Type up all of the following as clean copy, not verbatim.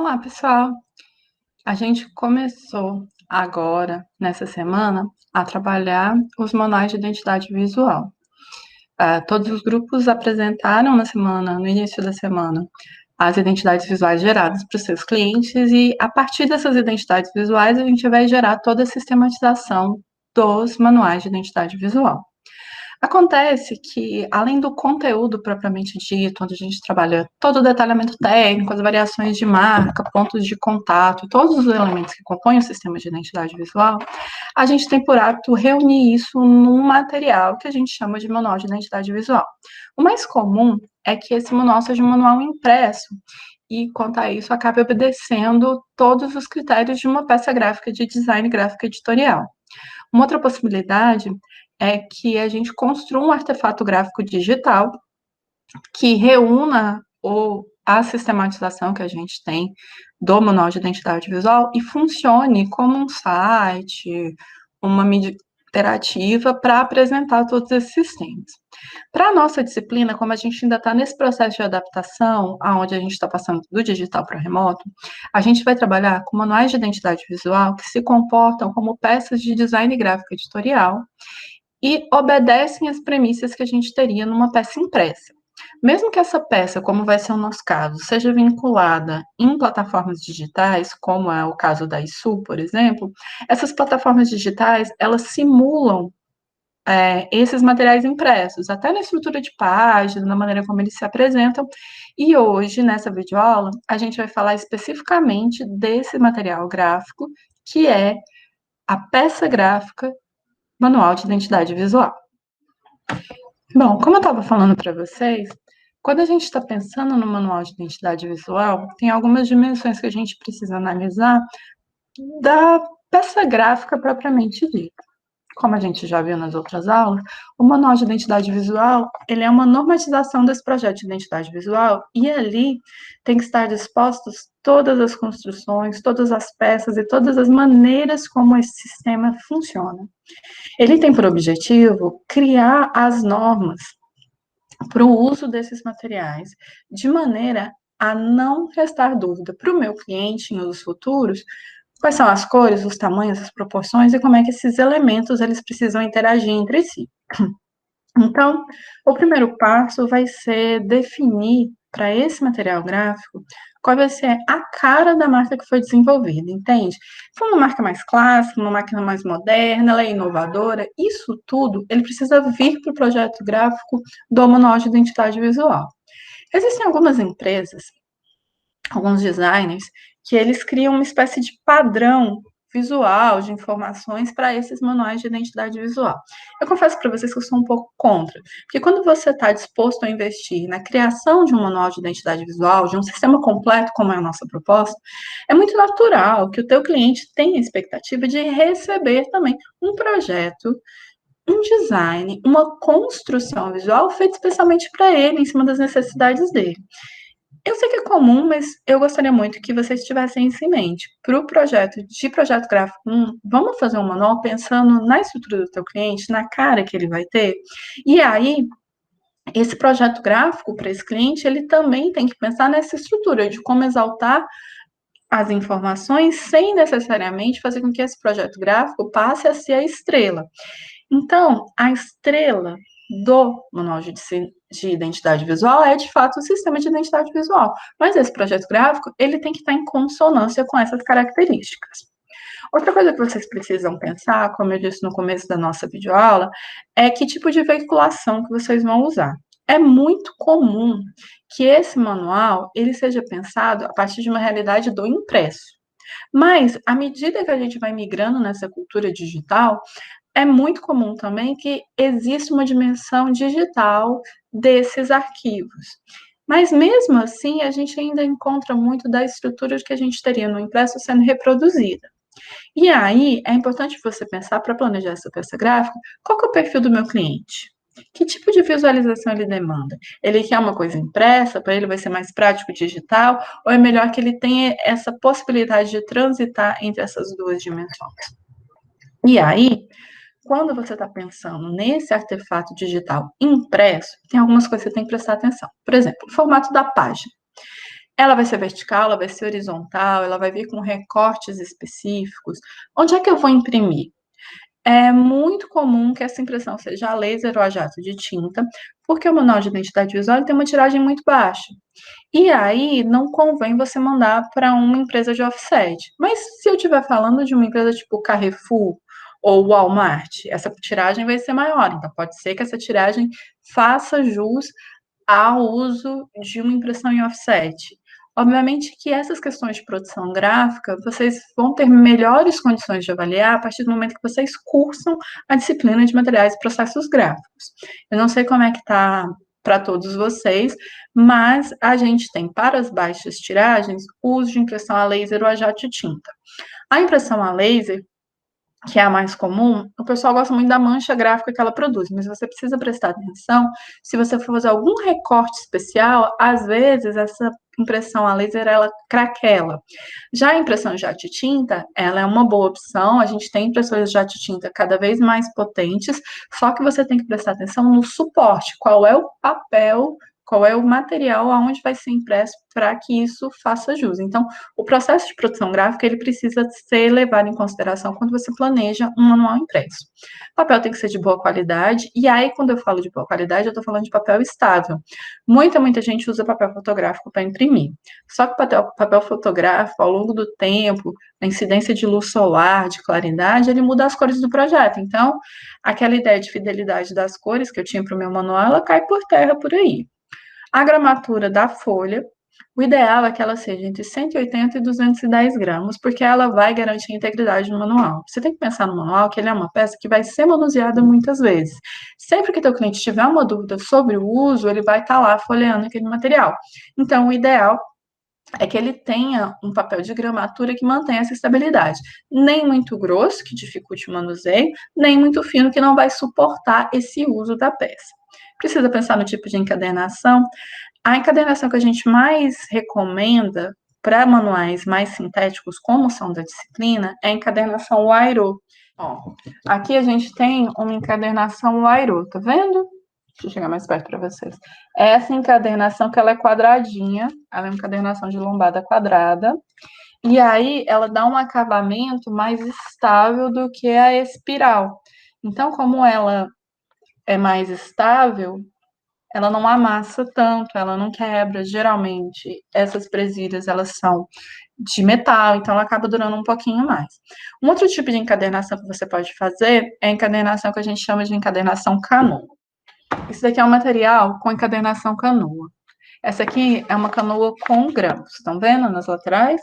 Olá, pessoal! A gente começou agora, nessa semana, a trabalhar os manuais de identidade visual. Todos os grupos apresentaram no início da semana, as identidades visuais geradas para os seus clientes e, a partir dessas identidades visuais, a gente vai gerar toda a sistematização dos manuais de identidade visual. Acontece que, além do conteúdo propriamente dito, onde a gente trabalha todo o detalhamento técnico, as variações de marca, pontos de contato, todos os elementos que compõem o sistema de identidade visual, a gente tem por hábito reunir isso num material que a gente chama de manual de identidade visual. O mais comum é que esse manual seja um manual impresso e, quanto a isso, acabe obedecendo todos os critérios de uma peça gráfica de design gráfico editorial. Uma outra possibilidade é que a gente construa um artefato gráfico digital que reúna a sistematização que a gente tem do manual de identidade visual e funcione como um site, uma mídia interativa para apresentar todos esses sistemas. Para a nossa disciplina, como a gente ainda está nesse processo de adaptação, onde a gente está passando do digital para o remoto, a gente vai trabalhar com manuais de identidade visual que se comportam como peças de design gráfico editorial e obedecem às premissas que a gente teria numa peça impressa. Mesmo que essa peça, como vai ser o nosso caso, seja vinculada em plataformas digitais, como é o caso da ISU, por exemplo, essas plataformas digitais, elas simulam esses materiais impressos, até na estrutura de página, na maneira como eles se apresentam. E hoje, nessa videoaula, a gente vai falar especificamente desse material gráfico, que é a peça gráfica Manual de Identidade Visual. Bom, como eu estava falando para vocês, quando a gente está pensando no manual de identidade visual, tem algumas dimensões que a gente precisa analisar da peça gráfica propriamente dita. Como a gente já viu nas outras aulas, o manual de identidade visual, ele é uma normatização desse projeto de identidade visual e ali tem que estar dispostos todas as construções, todas as peças e todas as maneiras como esse sistema funciona. Ele tem por objetivo criar as normas para o uso desses materiais, de maneira a não restar dúvida para o meu cliente em usos futuros quais são as cores, os tamanhos, as proporções e como é que esses elementos eles precisam interagir entre si. Então, o primeiro passo vai ser definir para esse material gráfico qual vai ser a cara da marca que foi desenvolvida, entende? Se for uma marca mais clássica, uma máquina mais moderna, ela é inovadora, isso tudo ele precisa vir para o projeto gráfico do Manual de Identidade Visual. Existem algumas empresas, alguns designers, que eles criam uma espécie de padrão visual, de informações para esses manuais de identidade visual. Eu confesso para vocês que eu sou um pouco contra, porque quando você está disposto a investir na criação de um manual de identidade visual, de um sistema completo, como é a nossa proposta, é muito natural que o teu cliente tenha a expectativa de receber também um projeto, um design, uma construção visual feita especialmente para ele, em cima das necessidades dele. Eu sei que é comum, mas eu gostaria muito que vocês tivessem isso em mente. Para o projeto gráfico 1, vamos fazer um manual pensando na estrutura do teu cliente, na cara que ele vai ter. E aí, esse projeto gráfico para esse cliente, ele também tem que pensar nessa estrutura de como exaltar as informações sem necessariamente fazer com que esse projeto gráfico passe a ser a estrela. Então, a estrela do manual de identidade visual é, de fato, o sistema de identidade visual. Mas esse projeto gráfico, ele tem que estar em consonância com essas características. Outra coisa que vocês precisam pensar, como eu disse no começo da nossa videoaula, é que tipo de veiculação que vocês vão usar. É muito comum que esse manual ele seja pensado a partir de uma realidade do impresso. Mas, à medida que a gente vai migrando nessa cultura digital, é muito comum também que exista uma dimensão digital desses arquivos. Mas mesmo assim, a gente ainda encontra muito da estrutura que a gente teria no impresso sendo reproduzida. E aí, é importante você pensar para planejar essa peça gráfica, qual que é o perfil do meu cliente? Que tipo de visualização ele demanda? Ele quer uma coisa impressa, para ele vai ser mais prático digital, ou é melhor que ele tenha essa possibilidade de transitar entre essas duas dimensões? E aí, quando você está pensando nesse artefato digital impresso, tem algumas coisas que você tem que prestar atenção. Por exemplo, o formato da página. Ela vai ser vertical, ela vai ser horizontal, ela vai vir com recortes específicos. Onde é que eu vou imprimir? É muito comum que essa impressão seja a laser ou a jato de tinta, porque o manual de identidade visual tem uma tiragem muito baixa. E aí não convém você mandar para uma empresa de offset. Mas se eu estiver falando de uma empresa tipo Carrefour ou Walmart, essa tiragem vai ser maior. Então pode ser que essa tiragem faça jus ao uso de uma impressão em offset. Obviamente que essas questões de produção gráfica, vocês vão ter melhores condições de avaliar a partir do momento que vocês cursam a disciplina de materiais e processos gráficos. Eu não sei como é que está para todos vocês, mas a gente tem para as baixas tiragens o uso de impressão a laser ou a jato de tinta. A impressão a laser, que é a mais comum, o pessoal gosta muito da mancha gráfica que ela produz, mas você precisa prestar atenção, se você for fazer algum recorte especial, às vezes essa impressão a laser, ela craquela. Já a impressão jato de tinta, ela é uma boa opção, a gente tem impressoras jato de tinta cada vez mais potentes, só que você tem que prestar atenção no suporte, qual é o papel, qual é o material aonde vai ser impresso para que isso faça jus. Então, o processo de produção gráfica, ele precisa ser levado em consideração quando você planeja um manual impresso. O papel tem que ser de boa qualidade, e aí, quando eu falo de boa qualidade, eu estou falando de papel estável. Muita gente usa papel fotográfico para imprimir. Só que o papel fotográfico, ao longo do tempo, a incidência de luz solar, de claridade, ele muda as cores do projeto. Então, aquela ideia de fidelidade das cores que eu tinha para o meu manual, ela cai por terra por aí. A gramatura da folha, o ideal é que ela seja entre 180 e 210 gramas, porque ela vai garantir a integridade do manual. Você tem que pensar no manual que ele é uma peça que vai ser manuseada muitas vezes. Sempre que teu cliente tiver uma dúvida sobre o uso, ele vai estar lá folheando aquele material. Então, o ideal é que ele tenha um papel de gramatura que mantenha essa estabilidade. Nem muito grosso, que dificulte o manuseio, nem muito fino, que não vai suportar esse uso da peça. Precisa pensar no tipo de encadernação. A encadernação que a gente mais recomenda para manuais mais sintéticos, como são da disciplina, é a encadernação Wire. Ó, aqui a gente tem uma encadernação Wire, tá vendo? Deixa eu chegar mais perto para vocês. Essa encadernação que ela é quadradinha, ela é uma encadernação de lombada quadrada, e aí ela dá um acabamento mais estável do que a espiral. Então, como ela é mais estável, ela não amassa tanto, ela não quebra. Geralmente, essas presilhas, elas são de metal, então ela acaba durando um pouquinho mais. Um outro tipo de encadernação que você pode fazer é a encadernação que a gente chama de encadernação canoa. Isso daqui é um material com encadernação canoa. Essa aqui é uma canoa com grampos, estão vendo nas laterais?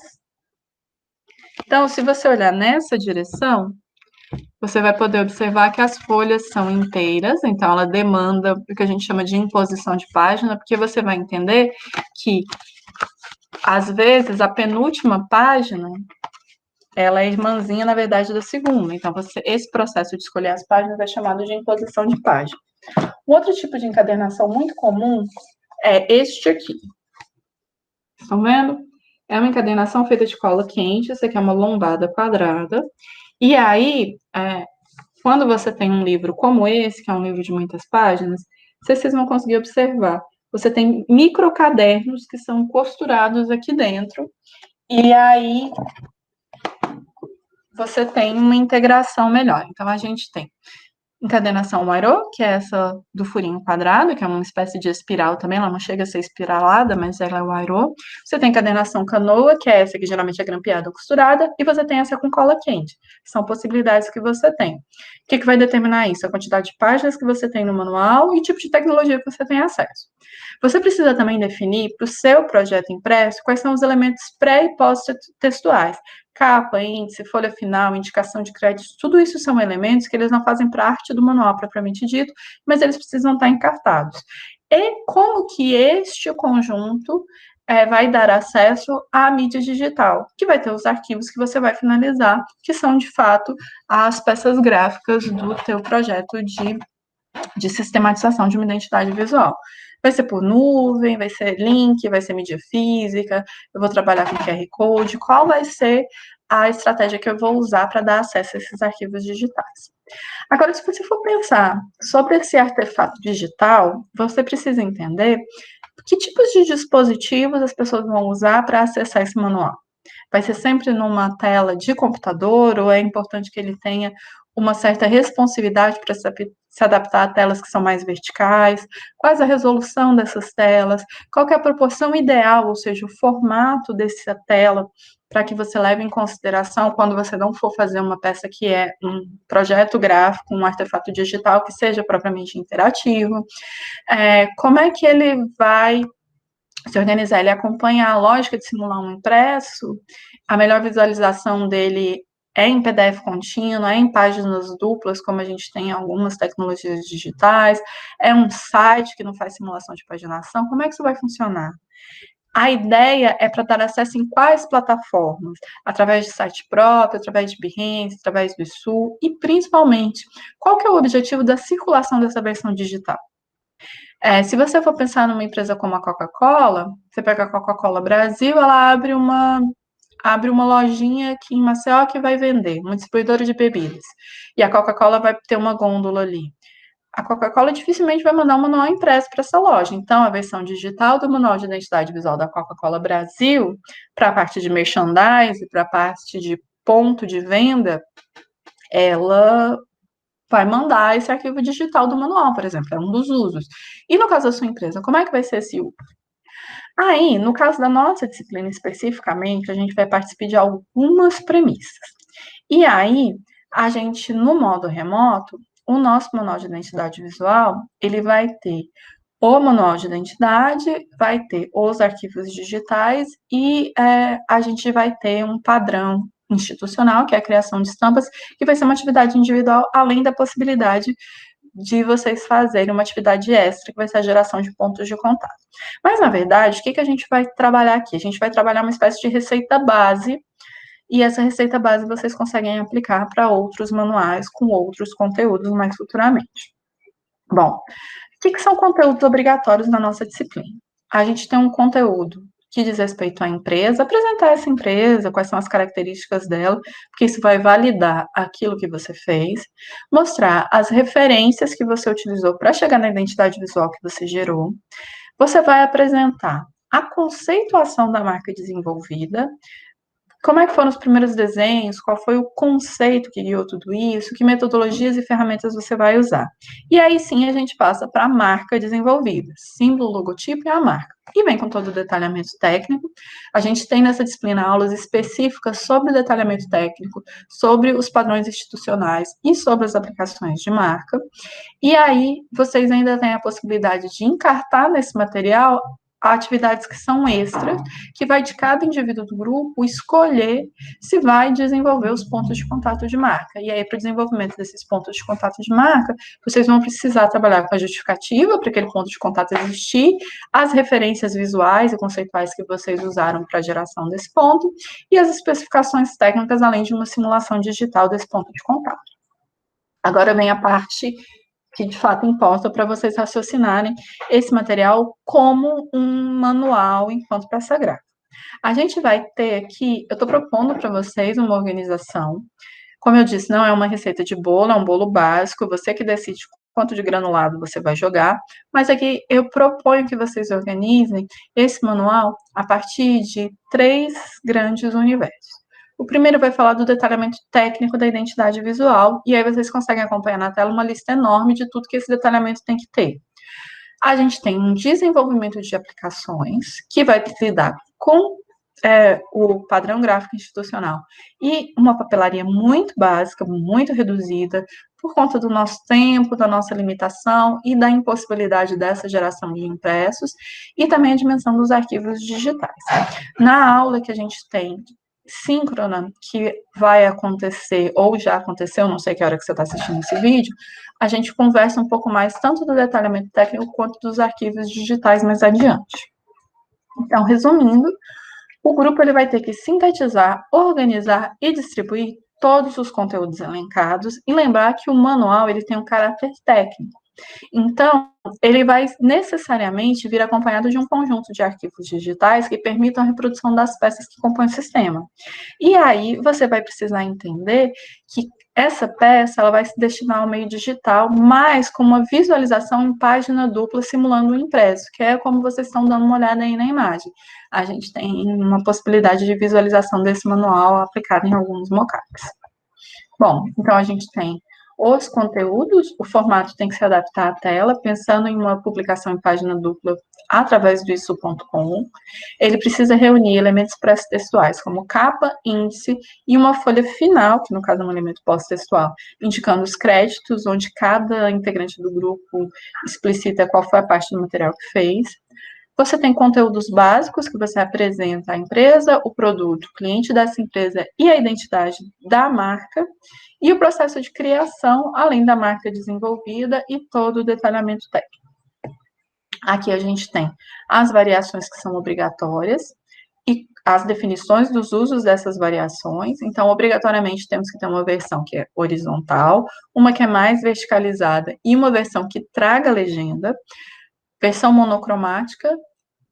Então, se você olhar nessa direção, você vai poder observar que as folhas são inteiras, então ela demanda o que a gente chama de imposição de página, porque você vai entender que, às vezes, a penúltima página, ela é irmãzinha, na verdade, da segunda. Então, esse processo de escolher as páginas é chamado de imposição de página. Um outro tipo de encadernação muito comum é este aqui. Estão vendo? É uma encadernação feita de cola quente, essa aqui é uma lombada quadrada. E aí, quando você tem um livro como esse, que é um livro de muitas páginas, vocês vão conseguir observar. Você tem microcadernos que são costurados aqui dentro, e aí você tem uma integração melhor. Então, a gente tem encadernação Wire, que é essa do furinho quadrado, que é uma espécie de espiral também, ela não chega a ser espiralada, mas ela é Wire. Você tem encadernação canoa, que é essa que geralmente é grampeada ou costurada, e você tem essa com cola quente. São possibilidades que você tem. O que vai determinar isso? A quantidade de páginas que você tem no manual e o tipo de tecnologia que você tem acesso. Você precisa também definir para o seu projeto impresso quais são os elementos pré e pós-textuais. Capa, índice, folha final, indicação de crédito, tudo isso são elementos que eles não fazem parte do manual propriamente dito, mas eles precisam estar encartados. E como que este conjunto vai dar acesso à mídia digital, que vai ter os arquivos que você vai finalizar, que são, de fato, as peças gráficas do teu projeto de sistematização de uma identidade visual. Vai ser por nuvem, vai ser link, vai ser mídia física, eu vou trabalhar com QR Code, qual vai ser a estratégia que eu vou usar para dar acesso a esses arquivos digitais. Agora, se você for pensar sobre esse artefato digital, você precisa entender que tipos de dispositivos as pessoas vão usar para acessar esse manual. Vai ser sempre numa tela de computador ou é importante que ele tenha uma certa responsividade para se adaptar a telas que são mais verticais? Qual a resolução dessas telas? Qual que é a proporção ideal, ou seja, o formato dessa tela, para que você leve em consideração quando você não for fazer uma peça que é um projeto gráfico, um artefato digital que seja propriamente interativo? Como é que ele vai se organizar? Ele acompanha a lógica de simular um impresso? A melhor visualização dele é em PDF contínuo, é em páginas duplas, como a gente tem em algumas tecnologias digitais, é um site que não faz simulação de paginação? Como é que isso vai funcionar? A ideia é para dar acesso em quais plataformas? Através de site próprio, através de Behance, através do Sul, e principalmente, qual que é o objetivo da circulação dessa versão digital? Se você for pensar numa empresa como a Coca-Cola, você pega a Coca-Cola Brasil, ela abre uma lojinha aqui em Maceió que vai vender, uma distribuidora de bebidas. E a Coca-Cola vai ter uma gôndola ali. A Coca-Cola dificilmente vai mandar um manual impresso para essa loja. Então, a versão digital do manual de identidade visual da Coca-Cola Brasil, para a parte de merchandising, para a parte de ponto de venda, ela vai mandar esse arquivo digital do manual, por exemplo, é um dos usos. E no caso da sua empresa, como é que vai ser esse uso? Aí, no caso da nossa disciplina especificamente, a gente vai participar de algumas premissas. E aí, a gente, no modo remoto, o nosso manual de identidade visual, ele vai ter o manual de identidade, vai ter os arquivos digitais e a gente vai ter um padrão institucional, que é a criação de estampas, que vai ser uma atividade individual, além da possibilidade de vocês fazerem uma atividade extra, que vai ser a geração de pontos de contato. Mas, na verdade, o que a gente vai trabalhar aqui? A gente vai trabalhar uma espécie de receita base, e essa receita base vocês conseguem aplicar para outros manuais com outros conteúdos mais futuramente. Bom, o que são conteúdos obrigatórios na nossa disciplina? A gente tem um conteúdo que diz respeito à empresa, apresentar essa empresa, quais são as características dela, porque isso vai validar aquilo que você fez, mostrar as referências que você utilizou para chegar na identidade visual que você gerou. Você vai apresentar a conceituação da marca desenvolvida, como é que foram os primeiros desenhos, qual foi o conceito que guiou tudo isso, que metodologias e ferramentas você vai usar. E aí sim a gente passa para a marca desenvolvida, símbolo, logotipo e a marca. E vem com todo o detalhamento técnico. A gente tem nessa disciplina aulas específicas sobre o detalhamento técnico, sobre os padrões institucionais e sobre as aplicações de marca. E aí vocês ainda têm a possibilidade de encartar nesse material atividades que são extras, que vai de cada indivíduo do grupo escolher se vai desenvolver os pontos de contato de marca. E aí, para o desenvolvimento desses pontos de contato de marca, vocês vão precisar trabalhar com a justificativa para aquele ponto de contato existir, as referências visuais e conceituais que vocês usaram para a geração desse ponto, e as especificações técnicas, além de uma simulação digital desse ponto de contato. Agora vem a parte que de fato importa para vocês raciocinarem esse material como um manual enquanto peça gráfica. A gente vai ter aqui, eu estou propondo para vocês uma organização. Como eu disse, não é uma receita de bolo, é um bolo básico, você que decide quanto de granulado você vai jogar, mas aqui eu proponho que vocês organizem esse manual a partir de 3 grandes universos. O primeiro vai falar do detalhamento técnico da identidade visual, e aí vocês conseguem acompanhar na tela uma lista enorme de tudo que esse detalhamento tem que ter. A gente tem um desenvolvimento de aplicações, que vai lidar com o padrão gráfico institucional e uma papelaria muito básica, muito reduzida, por conta do nosso tempo, da nossa limitação e da impossibilidade dessa geração de impressos, e também a dimensão dos arquivos digitais. Na aula que a gente tem síncrona, que vai acontecer, ou já aconteceu, não sei que hora que você está assistindo esse vídeo, a gente conversa um pouco mais tanto do detalhamento técnico quanto dos arquivos digitais mais adiante. Então, resumindo, o grupo ele vai ter que sintetizar, organizar e distribuir todos os conteúdos elencados, e lembrar que o manual ele tem um caráter técnico. Então, ele vai necessariamente vir acompanhado de um conjunto de arquivos digitais que permitam a reprodução das peças que compõem o sistema. E aí você vai precisar entender que essa peça ela vai se destinar ao meio digital, mas com uma visualização em página dupla simulando o impresso, que é como vocês estão dando uma olhada aí na imagem. A gente tem uma possibilidade de visualização desse manual aplicado em alguns mockups. Bom, então a gente tem os conteúdos, o formato tem que se adaptar à tela, pensando em uma publicação em página dupla através do isso.com. Ele precisa reunir elementos pré-textuais, como capa, índice e uma folha final, que no caso é um elemento pós-textual, indicando os créditos, onde cada integrante do grupo explicita qual foi a parte do material que fez. Você tem conteúdos básicos que você apresenta a empresa, o produto, o cliente dessa empresa e a identidade da marca, e o processo de criação, além da marca desenvolvida e todo o detalhamento técnico. Aqui a gente tem as variações que são obrigatórias e as definições dos usos dessas variações. Então, obrigatoriamente, temos que ter uma versão que é horizontal, uma que é mais verticalizada e uma versão que traga legenda, versão monocromática,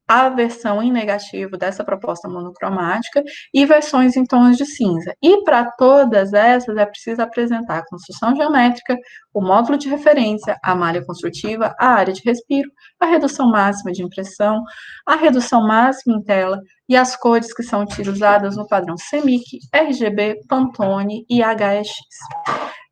a versão em negativo dessa proposta monocromática e versões em tons de cinza. E para todas essas é preciso apresentar a construção geométrica, o módulo de referência, a malha construtiva, a área de respiro, a redução máxima de impressão, a redução máxima em tela e as cores que são utilizadas no padrão CMYK, RGB, Pantone e HEX.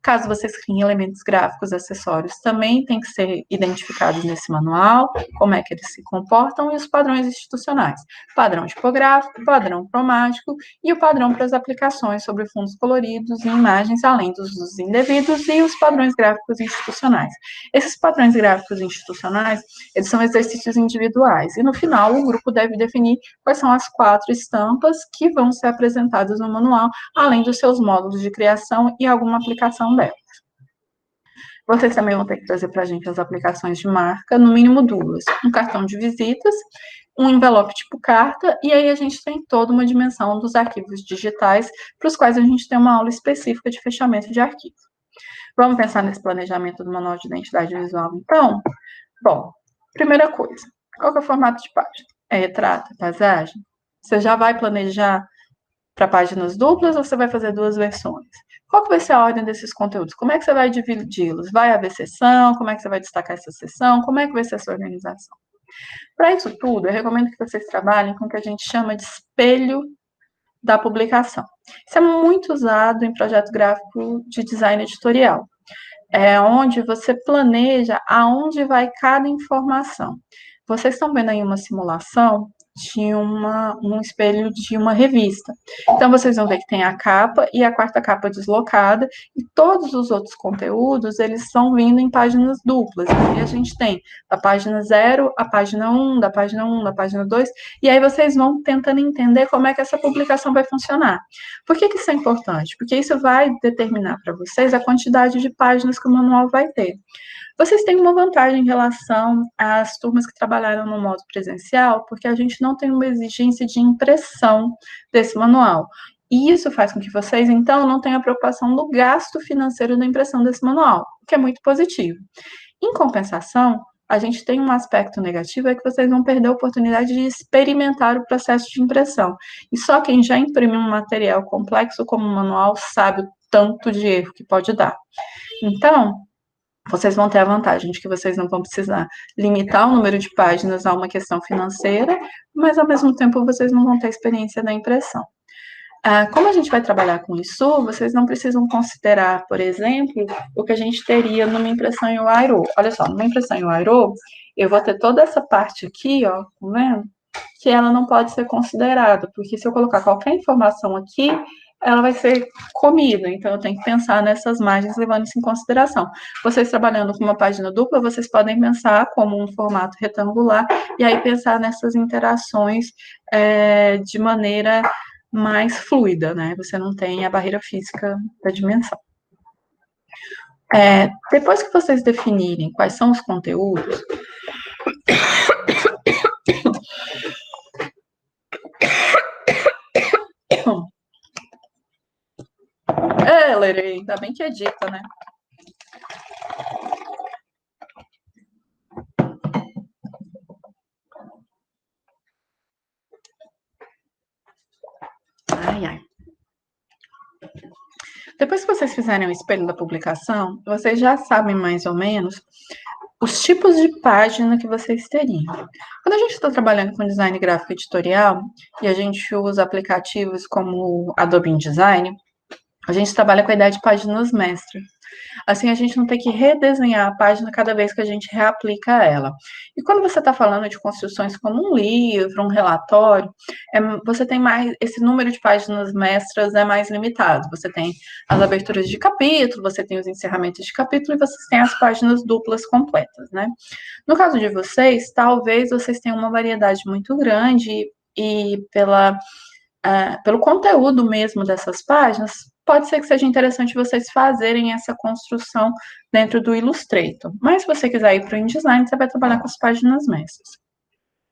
Caso vocês criem elementos gráficos acessórios, também tem que ser identificados nesse manual, como é que eles se comportam e os padrões institucionais. Padrão tipográfico, padrão cromático e o padrão para as aplicações sobre fundos coloridos e imagens, além dos usos indevidos e os padrões gráficos institucionais. Esses padrões gráficos institucionais, eles são exercícios individuais e no final o grupo deve definir quais são as 4 estampas que vão ser apresentadas no manual, além dos seus módulos de criação e alguma aplicação delas. Vocês também vão ter que trazer para a gente as aplicações de marca, no mínimo 2. Um cartão de visitas, um envelope tipo carta, e aí a gente tem toda uma dimensão dos arquivos digitais, para os quais a gente tem uma aula específica de fechamento de arquivo. Vamos pensar nesse planejamento do manual de identidade visual, então? Bom, primeira coisa, qual que é o formato de página? É retrato, paisagem? Você já vai planejar para páginas duplas ou você vai fazer 2 versões? Qual que vai ser a ordem desses conteúdos? Como é que você vai dividi-los? Vai haver sessão? Como é que você vai destacar essa sessão? Como é que vai ser a sua organização? Para isso tudo, eu recomendo que vocês trabalhem com o que a gente chama de espelho da publicação. Isso é muito usado em projeto gráfico de design editorial. É onde você planeja aonde vai cada informação. Vocês estão vendo aí uma simulação de um espelho de uma revista. Então, vocês vão ver que tem a capa e a quarta capa deslocada, e todos os outros conteúdos, eles estão vindo em páginas duplas. E a gente tem da página 0, a página 1, da página 1, da página 2, e aí vocês vão tentando entender como é que essa publicação vai funcionar. Por que isso é importante? Porque isso vai determinar para vocês a quantidade de páginas que o manual vai ter. Vocês têm uma vantagem em relação às turmas que trabalharam no modo presencial, porque a gente não tem uma exigência de impressão desse manual. E isso faz com que vocês, então, não tenham a preocupação do gasto financeiro da impressão desse manual, o que é muito positivo. Em compensação, a gente tem um aspecto negativo, é que vocês vão perder a oportunidade de experimentar o processo de impressão. E só quem já imprimiu um material complexo como um manual sabe o tanto de erro que pode dar. Então, vocês vão ter a vantagem de que vocês não vão precisar limitar o número de páginas a uma questão financeira, mas ao mesmo tempo vocês não vão ter a experiência da impressão. Como a gente vai trabalhar com isso, vocês não precisam considerar, por exemplo, o que a gente teria numa impressão em Wire. Olha só, numa impressão em Wire, eu vou ter toda essa parte aqui, ó, tá vendo? Que ela não pode ser considerada, porque se eu colocar qualquer informação aqui, ela vai ser comida, então eu tenho que pensar nessas margens levando isso em consideração. Vocês trabalhando com uma página dupla, vocês podem pensar como um formato retangular, e aí pensar nessas interações de maneira mais fluida, né? Você não tem a barreira física da dimensão. Depois que vocês definirem quais são os conteúdos, Lerei, ainda bem que edita, né? Ai, ai. Depois que vocês fizerem o espelho da publicação, vocês já sabem mais ou menos os tipos de página que vocês teriam. Quando a gente está trabalhando com design gráfico editorial e a gente usa aplicativos como Adobe InDesign, a gente trabalha com a ideia de páginas mestra. Assim, a gente não tem que redesenhar a página cada vez que a gente reaplica ela. E quando você está falando de construções como um livro, um relatório, você tem mais, esse número de páginas mestras é mais limitado. Você tem as aberturas de capítulo, você tem os encerramentos de capítulo e você tem as páginas duplas completas, né? No caso de vocês, talvez vocês tenham uma variedade muito grande e pelo conteúdo mesmo dessas páginas, pode ser que seja interessante vocês fazerem essa construção dentro do Illustrator. Mas se você quiser ir para o InDesign, você vai trabalhar com as páginas mestras.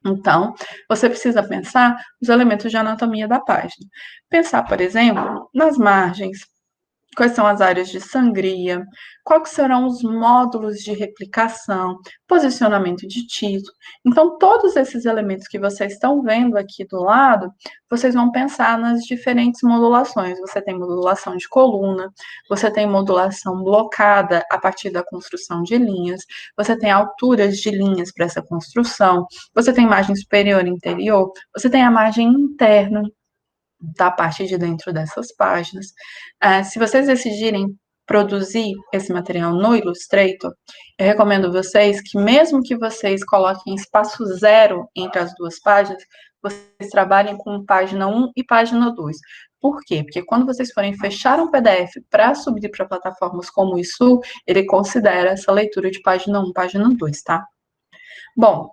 Então, você precisa pensar os elementos de anatomia da página. Pensar, por exemplo, nas margens, quais são as áreas de sangria, quais serão os módulos de replicação, posicionamento de título. Então, todos esses elementos que vocês estão vendo aqui do lado, vocês vão pensar nas diferentes modulações. Você tem modulação de coluna, você tem modulação blocada a partir da construção de linhas, você tem alturas de linhas para essa construção, você tem margem superior e inferior, você tem a margem interna da parte de dentro dessas páginas. Se vocês decidirem produzir esse material no Illustrator, eu recomendo vocês que, mesmo que vocês coloquem espaço zero entre as duas páginas, vocês trabalhem com página 1 e página 2. Por quê? Porque quando vocês forem fechar um PDF para subir para plataformas como o ISU, ele considera essa leitura de página 1, página 2, tá? Bom,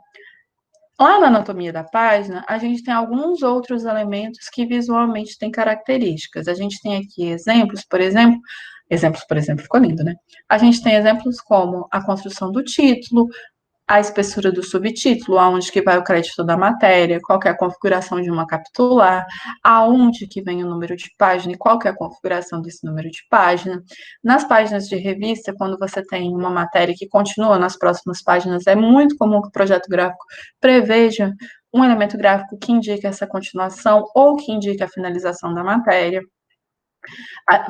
lá na anatomia da página, a gente tem alguns outros elementos que visualmente têm características. A gente tem aqui exemplos, por exemplo, ficou lindo, né? A gente tem exemplos como a construção do título, a espessura do subtítulo, aonde que vai o crédito da matéria, qual que é a configuração de uma capitular, aonde que vem o número de página e qual que é a configuração desse número de página. Nas páginas de revista, quando você tem uma matéria que continua nas próximas páginas, é muito comum que o projeto gráfico preveja um elemento gráfico que indica essa continuação ou que indica a finalização da matéria.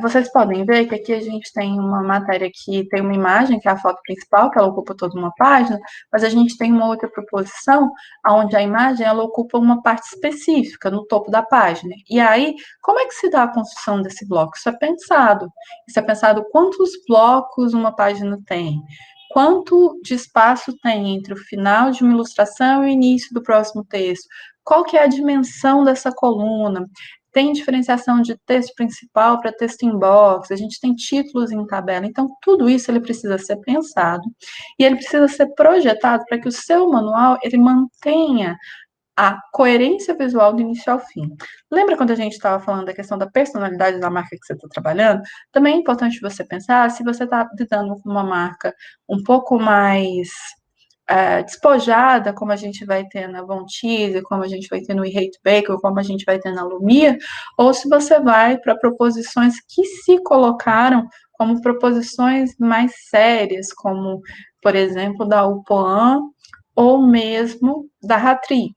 Vocês podem ver que aqui a gente tem uma matéria que tem uma imagem, que é a foto principal, que ela ocupa toda uma página, mas a gente tem uma outra proposição, onde a imagem ela ocupa uma parte específica, no topo da página. E aí, como é que se dá a construção desse bloco? Isso é pensado. Isso é pensado quantos blocos uma página tem, quanto de espaço tem entre o final de uma ilustração e o início do próximo texto, qual que é a dimensão dessa coluna, tem diferenciação de texto principal para texto em box, a gente tem títulos em tabela, então tudo isso ele precisa ser pensado e ele precisa ser projetado para que o seu manual ele mantenha a coerência visual do início ao fim. Lembra quando a gente estava falando da questão da personalidade da marca que você está trabalhando? Também é importante você pensar se você está lidando com uma marca um pouco mais despojada, como a gente vai ter na Von Teese, como a gente vai ter no We Hate Baker, como a gente vai ter na Lumia, ou se você vai para proposições que se colocaram como proposições mais sérias, como, por exemplo, da UPOAN ou mesmo da Ratri.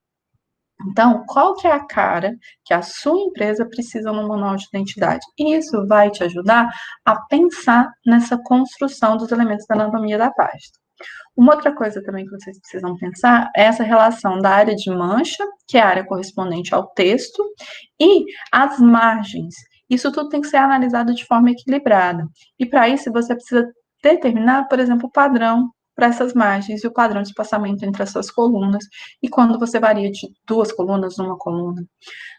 Então, qual que é a cara que a sua empresa precisa no manual de identidade? E isso vai te ajudar a pensar nessa construção dos elementos da anatomia da página. Uma outra coisa também que vocês precisam pensar é essa relação da área de mancha, que é a área correspondente ao texto, e as margens. Isso tudo tem que ser analisado de forma equilibrada. E para isso você precisa determinar, por exemplo, o padrão para essas margens e o padrão de espaçamento entre essas colunas, e quando você varia de 2 colunas, uma coluna.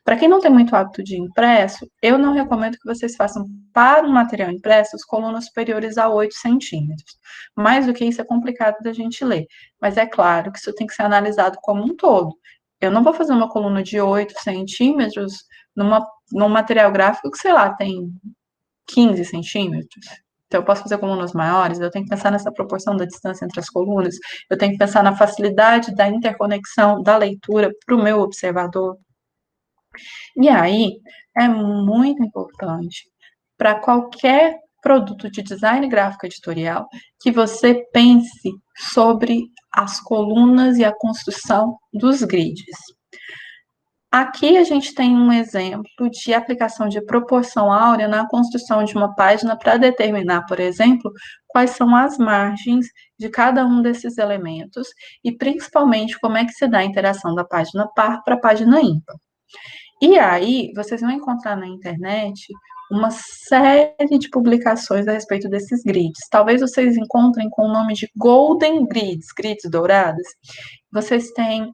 Para quem não tem muito hábito de impresso, eu não recomendo que vocês façam para um material impresso as colunas superiores a 8 centímetros. Mais do que isso é complicado da gente ler. Mas é claro que isso tem que ser analisado como um todo. Eu não vou fazer uma coluna de 8 centímetros num material gráfico que, sei lá, tem 15 centímetros. Então, eu posso fazer colunas maiores, eu tenho que pensar nessa proporção da distância entre as colunas, eu tenho que pensar na facilidade da interconexão da leitura para o meu observador. E aí, é muito importante para qualquer produto de design gráfico editorial que você pense sobre as colunas e a construção dos grids. Aqui a gente tem um exemplo de aplicação de proporção áurea na construção de uma página para determinar, por exemplo, quais são as margens de cada um desses elementos e principalmente como é que se dá a interação da página par para a página ímpar. E aí, vocês vão encontrar na internet uma série de publicações a respeito desses grids. Talvez vocês encontrem com o nome de Golden Grids, grids douradas. Vocês têm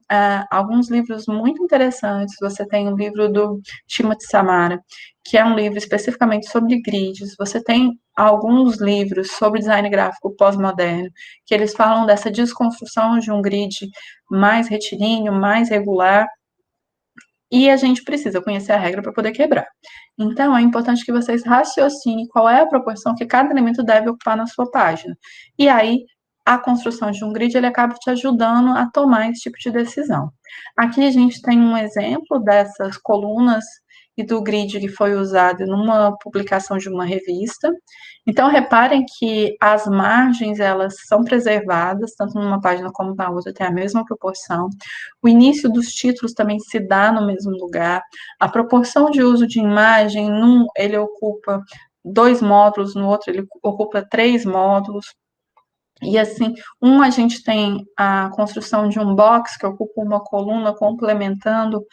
alguns livros muito interessantes. Você tem um livro do Timothy Samara, que é um livro especificamente sobre grids. Você tem alguns livros sobre design gráfico pós-moderno, que eles falam dessa desconstrução de um grid mais retilíneo, mais regular, e a gente precisa conhecer a regra para poder quebrar. Então, é importante que vocês raciocinem qual é a proporção que cada elemento deve ocupar na sua página. E aí, a construção de um grid, ele acaba te ajudando a tomar esse tipo de decisão. Aqui a gente tem um exemplo dessas colunas e do grid que foi usado numa publicação de uma revista. Então, reparem que as margens, elas são preservadas, tanto numa página como na outra, tem a mesma proporção. O início dos títulos também se dá no mesmo lugar. A proporção de uso de imagem, num ele ocupa 2 módulos, no outro ele ocupa 3 módulos. E assim, a gente tem a construção de um box que ocupa uma coluna complementando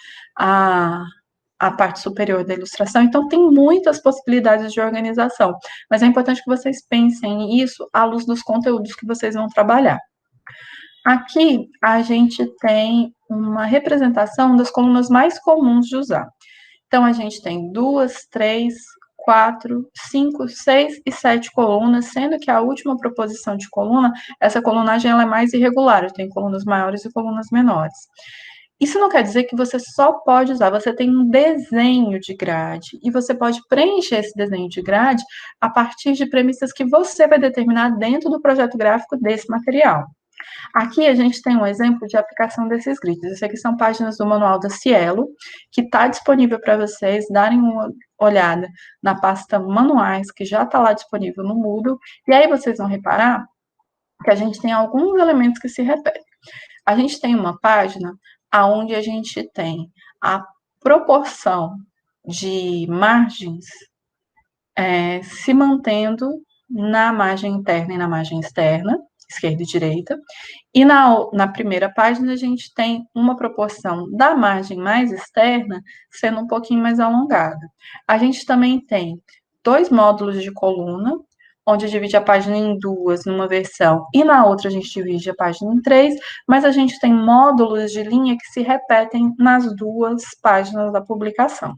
a parte superior da ilustração. Então, tem muitas possibilidades de organização, mas é importante que vocês pensem isso à luz dos conteúdos que vocês vão trabalhar. Aqui, a gente tem uma representação das colunas mais comuns de usar. Então, a gente tem 2, 3, 4, 5, 6 e 7 colunas, sendo que a última proposição de coluna, essa colunagem ela é mais irregular, tem colunas maiores e colunas menores. Isso não quer dizer que você só pode usar, você tem um desenho de grade, e você pode preencher esse desenho de grade a partir de premissas que você vai determinar dentro do projeto gráfico desse material. Aqui a gente tem um exemplo de aplicação desses grids. Isso aqui são páginas do manual da Cielo, que está disponível para vocês darem uma olhada na pasta manuais, que já está lá disponível no Moodle, e aí vocês vão reparar que a gente tem alguns elementos que se repetem. A gente tem uma página onde a gente tem a proporção de margens se mantendo na margem interna e na margem externa, esquerda e direita, e na primeira página a gente tem uma proporção da margem mais externa sendo um pouquinho mais alongada. A gente também tem 2 módulos de coluna, onde divide a página em 2 numa versão, e na outra a gente divide a página em 3, mas a gente tem módulos de linha que se repetem nas 2 páginas da publicação.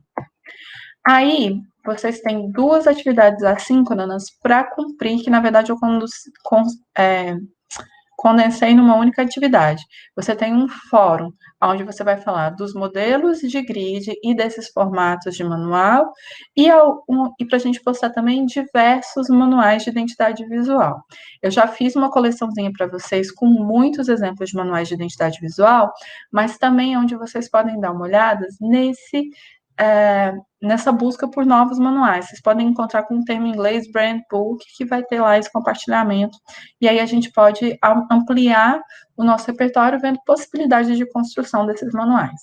Aí, vocês têm 2 atividades assíncronas para cumprir, que na verdade eu condensei numa única atividade. Você tem um fórum, onde você vai falar dos modelos de grid e desses formatos de manual, e para a gente postar também diversos manuais de identidade visual. Eu já fiz uma coleçãozinha para vocês com muitos exemplos de manuais de identidade visual, mas também onde vocês podem dar uma olhada nessa busca por novos manuais. Vocês podem encontrar com o termo em inglês Brand Book, que vai ter lá esse compartilhamento, e aí a gente pode ampliar o nosso repertório vendo possibilidades de construção desses manuais.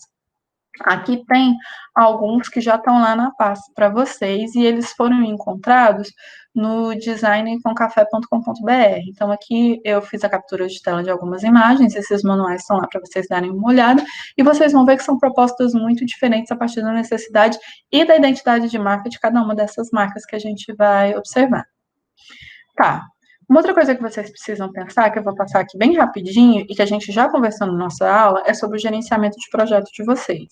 Aqui tem alguns que já estão lá na pasta para vocês, e eles foram encontrados no designcomcafé.com.br. Então, aqui eu fiz a captura de tela de algumas imagens, esses manuais estão lá para vocês darem uma olhada, e vocês vão ver que são propostas muito diferentes a partir da necessidade e da identidade de marca de cada uma dessas marcas que a gente vai observar. Tá. Uma outra coisa que vocês precisam pensar, que eu vou passar aqui bem rapidinho, e que a gente já conversou na nossa aula, é sobre o gerenciamento de projeto de vocês.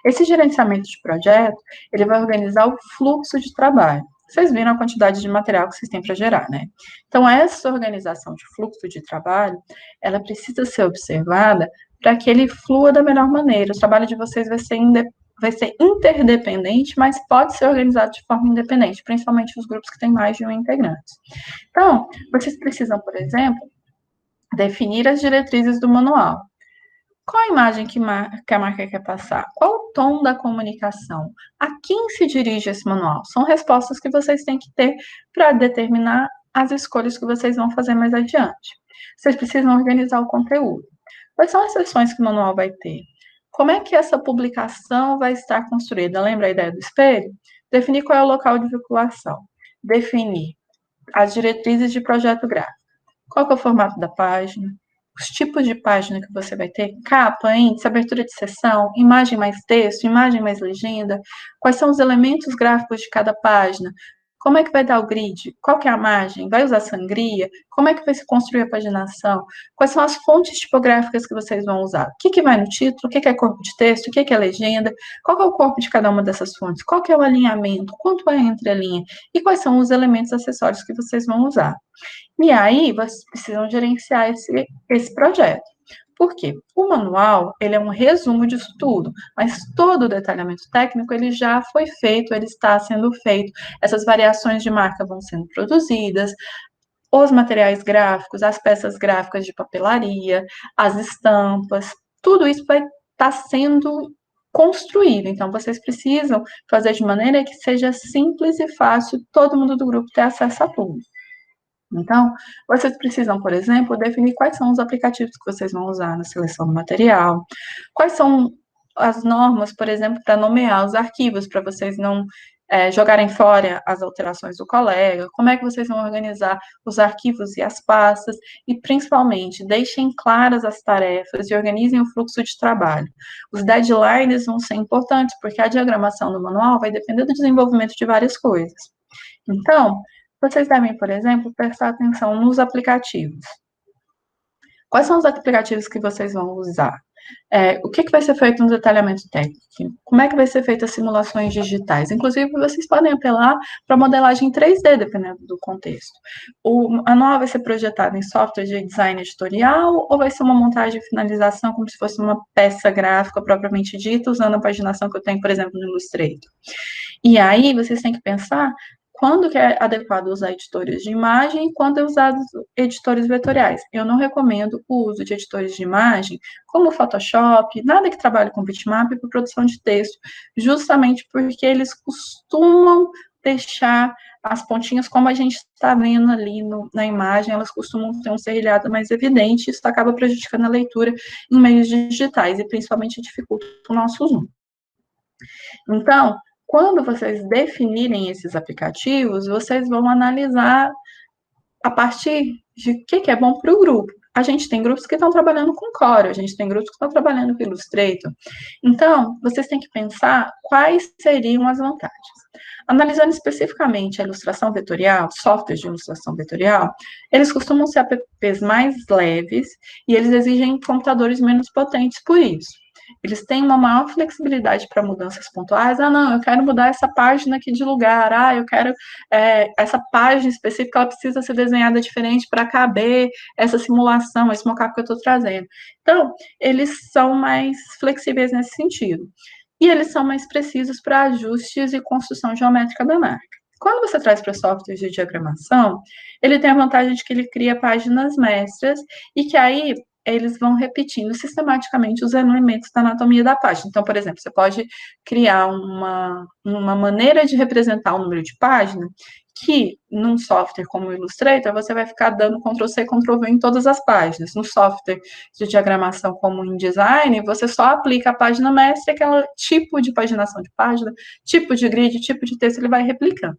Esse gerenciamento de projeto, ele vai organizar o fluxo de trabalho. Vocês viram a quantidade de material que vocês têm para gerar, né? Então, essa organização de fluxo de trabalho, ela precisa ser observada para que ele flua da melhor maneira. O trabalho de vocês vai ser interdependente, mas pode ser organizado de forma independente, principalmente os grupos que têm mais de um integrante. Então, vocês precisam, por exemplo, definir as diretrizes do manual. Qual a imagem que a marca quer passar? Qual o tom da comunicação? A quem se dirige esse manual? São respostas que vocês têm que ter para determinar as escolhas que vocês vão fazer mais adiante. Vocês precisam organizar o conteúdo. Quais são as seções que o manual vai ter? Como é que essa publicação vai estar construída? Lembra a ideia do espelho? Definir qual é o local de vinculação. Definir as diretrizes de projeto gráfico. Qual que é o formato da página? Os tipos de página que você vai ter, capa, índice, abertura de seção, imagem mais texto, imagem mais legenda, quais são os elementos gráficos de cada página, como é que vai dar o grid, qual que é a margem, vai usar sangria, como é que vai se construir a paginação, quais são as fontes tipográficas que vocês vão usar, o que, que vai no título, o que, que é corpo de texto, o que, que é legenda, qual que é o corpo de cada uma dessas fontes, qual que é o alinhamento, quanto é entre a linha, e quais são os elementos acessórios que vocês vão usar. E aí, vocês precisam gerenciar esse projeto. Por quê? O manual, ele é um resumo disso tudo, mas todo o detalhamento técnico, ele já foi feito, ele está sendo feito, essas variações de marca vão sendo produzidas, os materiais gráficos, as peças gráficas de papelaria, as estampas, tudo isso vai estar sendo construído. Então, vocês precisam fazer de maneira que seja simples e fácil todo mundo do grupo ter acesso a tudo. Então, vocês precisam, por exemplo, definir quais são os aplicativos que vocês vão usar na seleção do material, quais são as normas, por exemplo, para nomear os arquivos, para vocês não jogarem fora as alterações do colega, como é que vocês vão organizar os arquivos e as pastas, e principalmente, deixem claras as tarefas e organizem o fluxo de trabalho. Os deadlines vão ser importantes, porque a diagramação do manual vai depender do desenvolvimento de várias coisas. Então, vocês devem, por exemplo, prestar atenção nos aplicativos. Quais são os aplicativos que vocês vão usar? O que vai ser feito no detalhamento técnico? Como é que vai ser feita as simulações digitais? Inclusive, vocês podem apelar para modelagem 3D, dependendo do contexto. O manual vai ser projetado em software de design editorial ou vai ser uma montagem e finalização como se fosse uma peça gráfica propriamente dita, usando a paginação que eu tenho, por exemplo, no Illustrator? E aí, vocês têm que pensar quando que é adequado usar editores de imagem e quando é usado editores vetoriais. Eu não recomendo o uso de editores de imagem, como o Photoshop, nada que trabalhe com bitmap para produção de texto, justamente porque eles costumam deixar as pontinhas, como a gente está vendo ali na imagem, elas costumam ter um serrilhado mais evidente, isso acaba prejudicando a leitura em meios digitais e principalmente dificulta o nosso zoom. Então, quando vocês definirem esses aplicativos, vocês vão analisar a partir de o que é bom para o grupo. A gente tem grupos que estão trabalhando com Corel, a gente tem grupos que estão trabalhando com Illustrator. Então, vocês têm que pensar quais seriam as vantagens. Analisando especificamente a ilustração vetorial, softwares de ilustração vetorial, eles costumam ser apps mais leves e eles exigem computadores menos potentes por isso. Eles têm uma maior flexibilidade para mudanças pontuais. Ah, não, eu quero mudar essa página aqui de lugar. Ah, eu quero essa página específica, ela precisa ser desenhada diferente para caber essa simulação, esse mockup que eu estou trazendo. Então, eles são mais flexíveis nesse sentido. E eles são mais precisos para ajustes e construção geométrica da marca. Quando você traz para softwares de diagramação, ele tem a vantagem de que ele cria páginas mestras e que aí eles vão repetindo sistematicamente os elementos da anatomia da página. Então, por exemplo, você pode criar uma maneira de representar o número de página que, num software como o Illustrator, você vai ficar dando Ctrl+C, Ctrl+V em todas as páginas. No software de diagramação como o InDesign, você só aplica a página mestra, aquele tipo de paginação de página, tipo de grid, tipo de texto, ele vai replicando.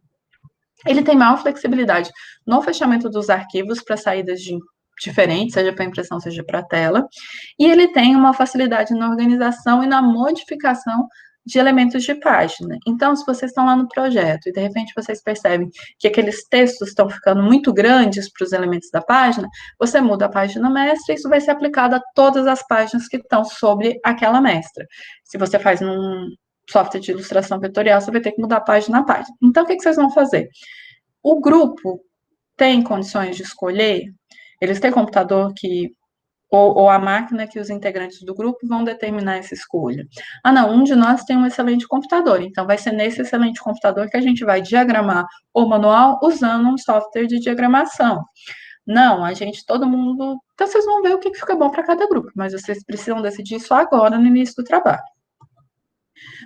Ele tem maior flexibilidade no fechamento dos arquivos para saídas diferentes, seja para impressão, seja para tela, e ele tem uma facilidade na organização e na modificação de elementos de página. Então, se vocês estão lá no projeto e de repente vocês percebem que aqueles textos estão ficando muito grandes para os elementos da página, você muda a página mestra e isso vai ser aplicado a todas as páginas que estão sobre aquela mestra. Se você faz num software de ilustração vetorial, você vai ter que mudar a página a página. Então, o que vocês vão fazer? O grupo tem condições de escolher, eles têm computador que ou a máquina que os integrantes do grupo vão determinar essa escolha. Ah, não, um de nós tem um excelente computador, então vai ser nesse excelente computador que a gente vai diagramar o manual usando um software de diagramação. Não, a gente, todo mundo. Então, vocês vão ver o que fica bom para cada grupo, mas vocês precisam decidir isso agora, no início do trabalho.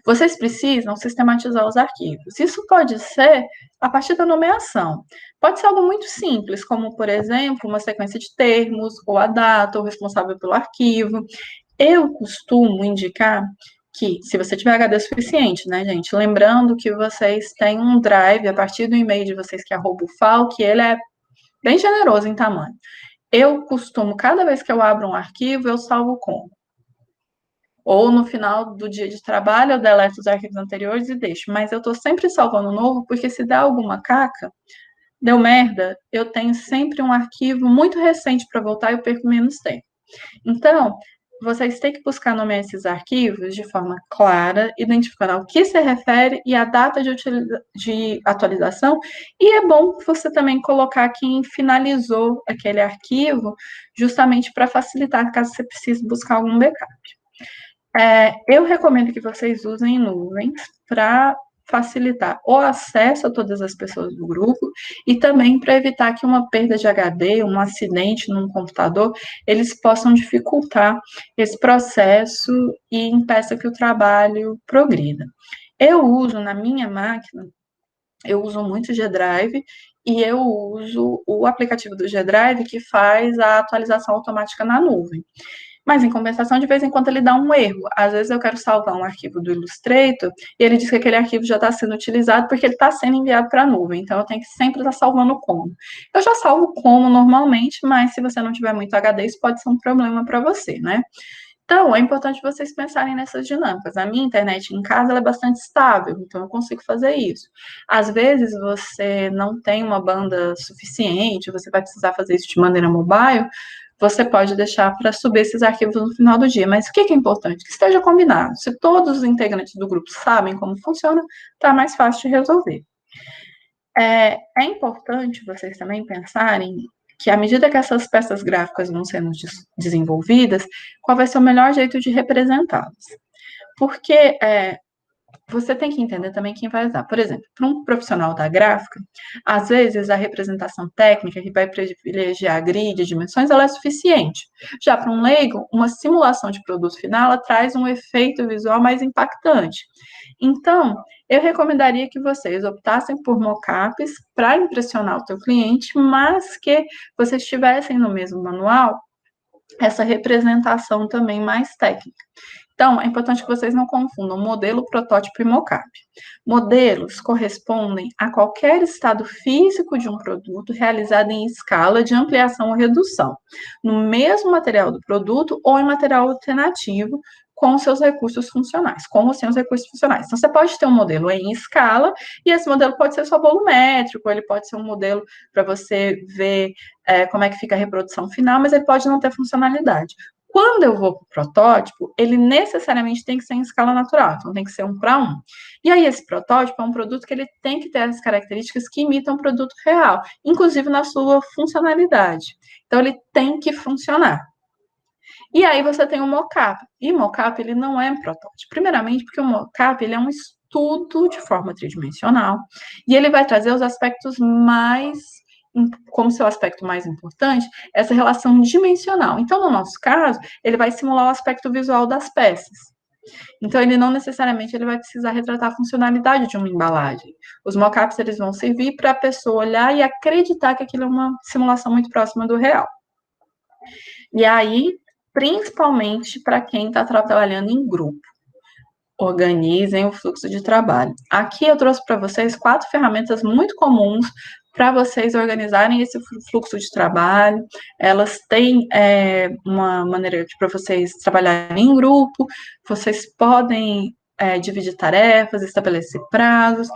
Vocês precisam sistematizar os arquivos. Isso pode ser a partir da nomeação. Pode ser algo muito simples, como, por exemplo, uma sequência de termos, ou a data, ou responsável pelo arquivo. Eu costumo indicar que, se você tiver HD suficiente, né, gente? Lembrando que vocês têm um drive a partir do e-mail de vocês, que é @ufal, que ele é bem generoso em tamanho. Eu costumo, cada vez que eu abro um arquivo, eu salvo como. Ou no final do dia de trabalho, eu deleto os arquivos anteriores e deixo. Mas eu estou sempre salvando novo, porque se der alguma caca, deu merda, eu tenho sempre um arquivo muito recente para voltar e eu perco menos tempo. Então, vocês têm que buscar nomear esses arquivos de forma clara, identificando ao que se refere e a data de atualização. E é bom você também colocar quem finalizou aquele arquivo, justamente para facilitar caso você precise buscar algum backup. Eu recomendo que vocês usem nuvens para facilitar o acesso a todas as pessoas do grupo e também para evitar que uma perda de HD, um acidente num computador, eles possam dificultar esse processo e impeça que o trabalho progrida. Eu uso na minha máquina, eu uso muito o G-Drive e eu uso o aplicativo do G-Drive que faz a atualização automática na nuvem. Mas, em compensação, de vez em quando ele dá um erro. Às vezes eu quero salvar um arquivo do Illustrator e ele diz que aquele arquivo já está sendo utilizado porque ele está sendo enviado para a nuvem. Então, eu tenho que sempre estar salvando como. Eu já salvo como normalmente, mas se você não tiver muito HD, isso pode ser um problema para você, né? Então, é importante vocês pensarem nessas dinâmicas. A minha internet em casa ela é bastante estável, então eu consigo fazer isso. Às vezes você não tem uma banda suficiente, você vai precisar fazer isso de maneira mobile, você pode deixar para subir esses arquivos no final do dia. Mas o que é importante? Que esteja combinado. Se todos os integrantes do grupo sabem como funciona, está mais fácil de resolver. É importante vocês também pensarem que, à medida que essas peças gráficas vão sendo desenvolvidas, qual vai ser o melhor jeito de representá-las. Porque você tem que entender também quem vai usar. Por exemplo, para um profissional da gráfica, às vezes a representação técnica, que vai privilegiar grid, dimensões, ela é suficiente. Já para um leigo, uma simulação de produto final, ela traz um efeito visual mais impactante. Então, eu recomendaria que vocês optassem por mockups para impressionar o teu cliente, mas que vocês tivessem no mesmo manual essa representação também mais técnica. Então, é importante que vocês não confundam modelo, protótipo e mockup. Modelos correspondem a qualquer estado físico de um produto realizado em escala de ampliação ou redução, no mesmo material do produto ou em material alternativo, com seus recursos funcionais, com ou sem os recursos funcionais. Então, você pode ter um modelo em escala, e esse modelo pode ser só volumétrico, ele pode ser um modelo para você ver como é que fica a reprodução final, mas ele pode não ter funcionalidade. Quando eu vou para o protótipo, ele necessariamente tem que ser em escala natural, então tem que ser 1:1. E aí, esse protótipo é um produto que ele tem que ter as características que imitam o produto real, inclusive na sua funcionalidade. Então, ele tem que funcionar. E aí você tem o mockup. E mockup, ele não é um protótipo. Primeiramente, porque o mockup, ele é um estudo de forma tridimensional, e ele vai trazer os aspectos mais, como seu aspecto mais importante, essa relação dimensional. Então, no nosso caso, ele vai simular o aspecto visual das peças. Então, ele não necessariamente ele vai precisar retratar a funcionalidade de uma embalagem. Os mockups, eles vão servir para a pessoa olhar e acreditar que aquilo é uma simulação muito próxima do real. E aí, principalmente para quem está trabalhando em grupo, organizem o fluxo de trabalho. Aqui eu trouxe para vocês 4 ferramentas muito comuns para vocês organizarem esse fluxo de trabalho. Elas têm uma maneira para vocês trabalharem em grupo, vocês podem dividir tarefas, estabelecer prazos,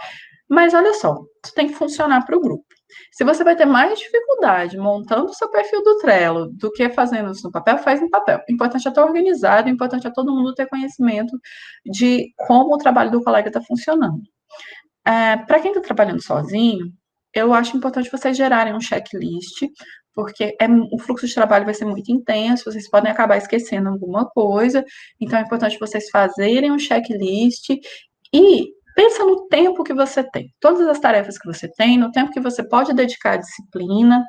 mas olha só, isso tem que funcionar para o grupo. Se você vai ter mais dificuldade montando o seu perfil do Trello do que fazendo isso no papel, faz no papel. O importante é estar organizado, o importante é todo mundo ter conhecimento de como o trabalho do colega está funcionando. Para quem está trabalhando sozinho, eu acho importante vocês gerarem um checklist, porque o fluxo de trabalho vai ser muito intenso, vocês podem acabar esquecendo alguma coisa, então é importante vocês fazerem um checklist e pensa no tempo que você tem, todas as tarefas que você tem, no tempo que você pode dedicar à disciplina,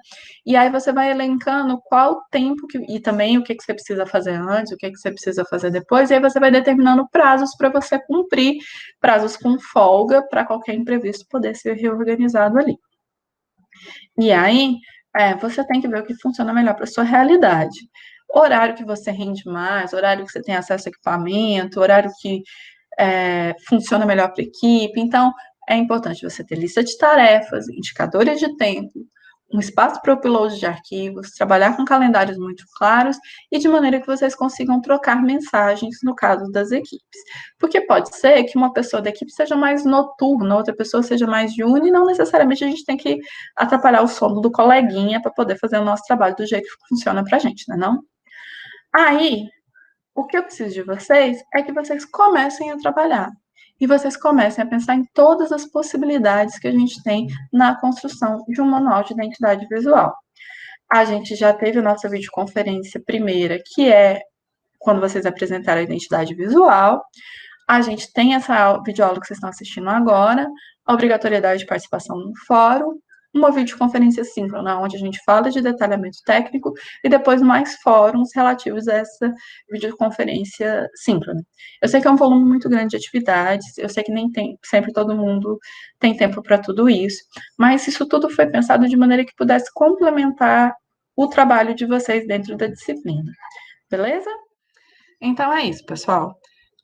e aí você vai elencando qual tempo e também o que você precisa fazer antes, o que você precisa fazer depois, e aí você vai determinando prazos para você cumprir, prazos com folga para qualquer imprevisto poder ser reorganizado ali. E aí, você tem que ver o que funciona melhor para sua realidade. horário que você rende mais, horário que você tem acesso a equipamento, horário que funciona melhor para a equipe. Então, é importante você ter lista de tarefas, indicadores de tempo, um espaço para upload de arquivos, trabalhar com calendários muito claros e de maneira que vocês consigam trocar mensagens no caso das equipes. Porque pode ser que uma pessoa da equipe seja mais noturna, outra pessoa seja mais diurna, e não necessariamente a gente tem que atrapalhar o sono do coleguinha para poder fazer o nosso trabalho do jeito que funciona para a gente, né, não? Aí, o que eu preciso de vocês é que vocês comecem a trabalhar. E vocês comecem a pensar em todas as possibilidades que a gente tem na construção de um manual de identidade visual. A gente já teve a nossa videoconferência primeira, que é quando vocês apresentaram a identidade visual. A gente tem essa videoaula que vocês estão assistindo agora, a obrigatoriedade de participação no fórum, uma videoconferência síncrona, onde a gente fala de detalhamento técnico, e depois mais fóruns relativos a essa videoconferência síncrona. Eu sei que é um volume muito grande de atividades, eu sei que nem tem, sempre todo mundo tem tempo para tudo isso, mas isso tudo foi pensado de maneira que pudesse complementar o trabalho de vocês dentro da disciplina. Beleza? Então é isso, pessoal.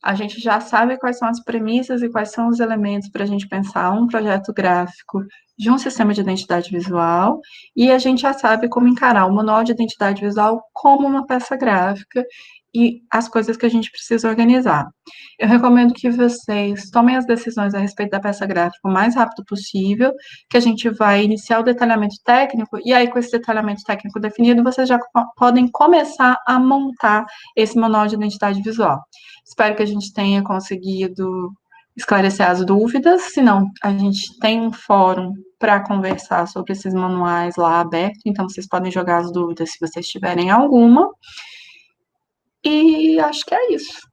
A gente já sabe quais são as premissas e quais são os elementos para a gente pensar um projeto gráfico de um sistema de identidade visual, e a gente já sabe como encarar o manual de identidade visual como uma peça gráfica e as coisas que a gente precisa organizar. Eu recomendo que vocês tomem as decisões a respeito da peça gráfica o mais rápido possível, que a gente vai iniciar o detalhamento técnico, e aí com esse detalhamento técnico definido, vocês já podem começar a montar esse manual de identidade visual. Espero que a gente tenha conseguido esclarecer as dúvidas. Se não, a gente tem um fórum para conversar sobre esses manuais lá aberto, então vocês podem jogar as dúvidas se vocês tiverem alguma. E acho que é isso.